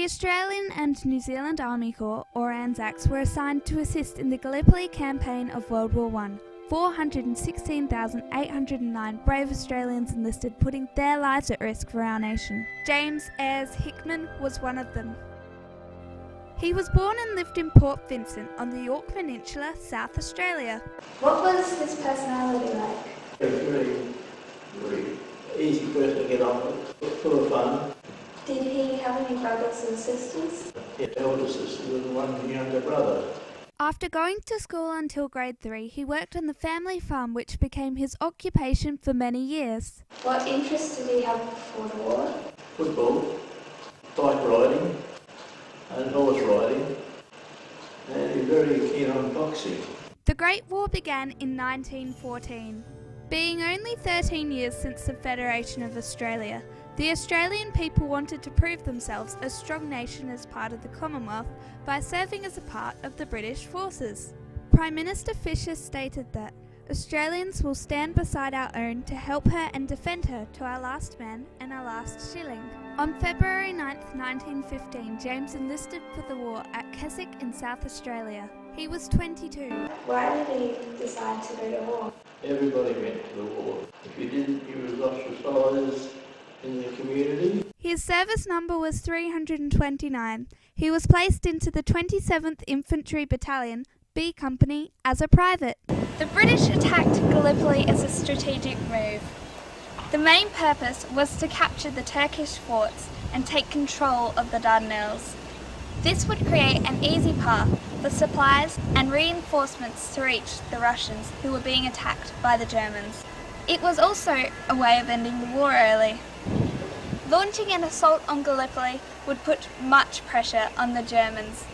The Australian and New Zealand Army Corps, or ANZACs, were assigned to assist in the Gallipoli campaign of World War I. 416,809 brave Australians enlisted, putting their lives at risk for our nation. James Eyers Hickman was one of them. He was born and lived in Port Vincent on the Yorke Peninsula, South Australia. What was his personality like? He was very easy person to get on with, full of fun. Did he have any brothers and sisters? His elder sister was one younger brother. After going to school until grade 3, he worked on the family farm, which became his occupation for many years. What interests did he have before the war? Football, bike riding and horse riding, and he was very keen on boxing. The Great War began in 1914. Being only 13 years since the Federation of Australia, the Australian people wanted to prove themselves a strong nation as part of the Commonwealth by serving as a part of the British forces. Prime Minister Fisher stated that Australians will stand beside our own to help her and defend her to our last man and our last shilling. On February 9, 1915, James enlisted for the war at Keswick in South Australia. He was 22. Why did he decide to go to war? Everybody went to the war. If you didn't, you was ostracised in the community. His service number was 329. He was placed into the 27th Infantry Battalion, B Company, as a private. The British attacked Gallipoli as a strategic move. The main purpose was to capture the Turkish forts and take control of the Dardanelles. This would create an easy path for supplies and reinforcements to reach the Russians who were being attacked by the Germans. It was also a way of ending the war early. Launching an assault on Gallipoli would put much pressure on the Germans,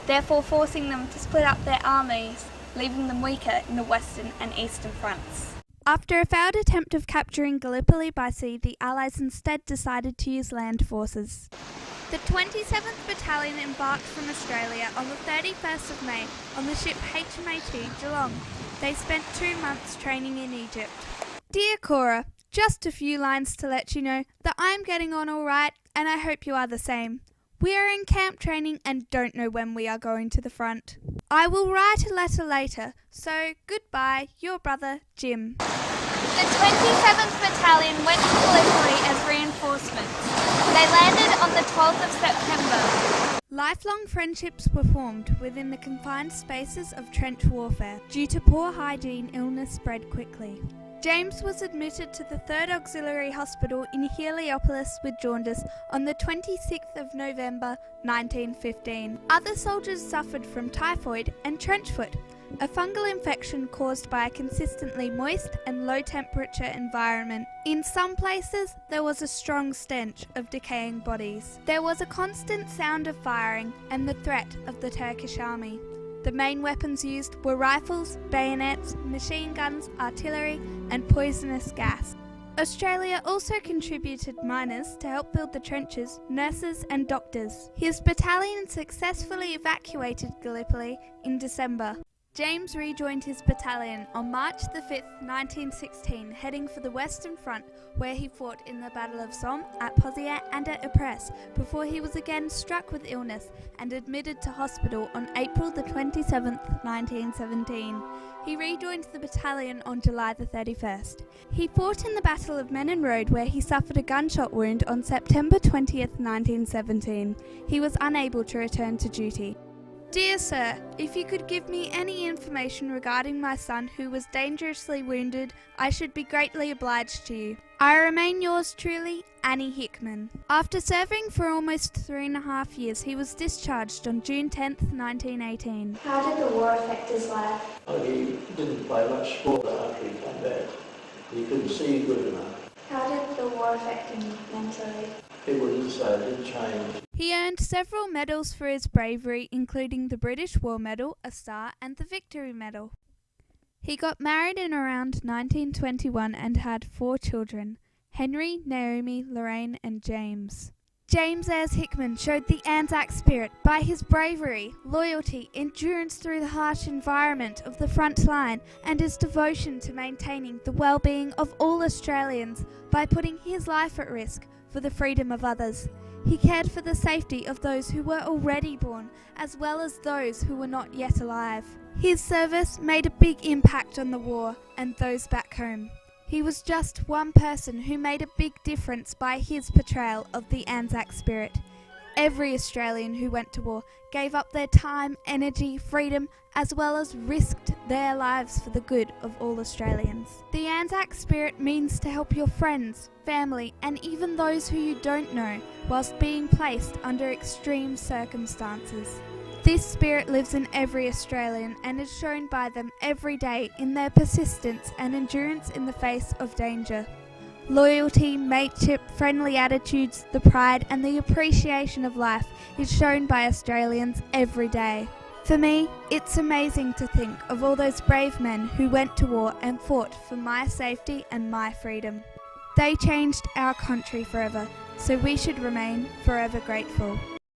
therefore forcing them to split up their armies, leaving them weaker in the western and eastern fronts. After a failed attempt of capturing Gallipoli by sea, the Allies instead decided to use land forces. The 27th Battalion embarked from Australia on the 31st of May on the ship HMAT Geelong. They spent 2 months training in Egypt. Dear Cora, just a few lines to let you know that I'm getting on all right, and I hope you are the same. We are in camp training and don't know when we are going to the front. I will write a letter later, so goodbye, your brother, Jim. The 27th Battalion went to Gallipoli as reinforcements. They landed on the 12th of September. Lifelong friendships were formed within the confined spaces of trench warfare. Due to poor hygiene, illness spread quickly. James was admitted to the 3rd Auxiliary Hospital in Heliopolis with jaundice on the 26th of November 1915. Other soldiers suffered from typhoid and trenchfoot, a fungal infection caused by a consistently moist and low-temperature environment. In some places, there was a strong stench of decaying bodies. There was a constant sound of firing and the threat of the Turkish army. The main weapons used were rifles, bayonets, machine guns, artillery, and poisonous gas. Australia also contributed miners to help build the trenches, nurses and doctors. His battalion successfully evacuated Gallipoli in December. James rejoined his battalion on March the 5th, 1916, heading for the Western Front, where he fought in the Battle of Somme, at Pozières and at Ypres, before he was again struck with illness and admitted to hospital on April the 27th, 1917. He rejoined the battalion on July the 31st. He fought in the Battle of Menin Road, where he suffered a gunshot wound on September 20th, 1917. He was unable to return to duty. Dear Sir, if you could give me any information regarding my son who was dangerously wounded, I should be greatly obliged to you. I remain yours truly, Annie Hickman. After serving for almost 3.5 years, he was discharged on June 10th, 1918. How did the war affect his life? He didn't play much sport after he came back. He couldn't see good enough. How did the war affect him mentally? People didn't say it didn't change. He earned several medals for his bravery, including the British War Medal, a Star, and the Victory Medal. He got married in around 1921 and had 4 children: Henry, Naomi, Lorraine, and James. James Eyers Hickman showed the Anzac spirit by his bravery, loyalty, endurance through the harsh environment of the front line, and his devotion to maintaining the well-being of all Australians by putting his life at risk for the freedom of others. He cared for the safety of those who were already born, as well as those who were not yet alive. His service made a big impact on the war and those back home. He was just one person who made a big difference by his portrayal of the Anzac spirit. Every Australian who went to war gave up their time, energy, freedom, as well as risked their lives for the good of all Australians. The Anzac spirit means to help your friends, family, and even those who you don't know, whilst being placed under extreme circumstances. This spirit lives in every Australian and is shown by them every day in their persistence and endurance in the face of danger. Loyalty, mateship, friendly attitudes, the pride and the appreciation of life is shown by Australians every day. For me, it's amazing to think of all those brave men who went to war and fought for my safety and my freedom. They changed our country forever, so we should remain forever grateful.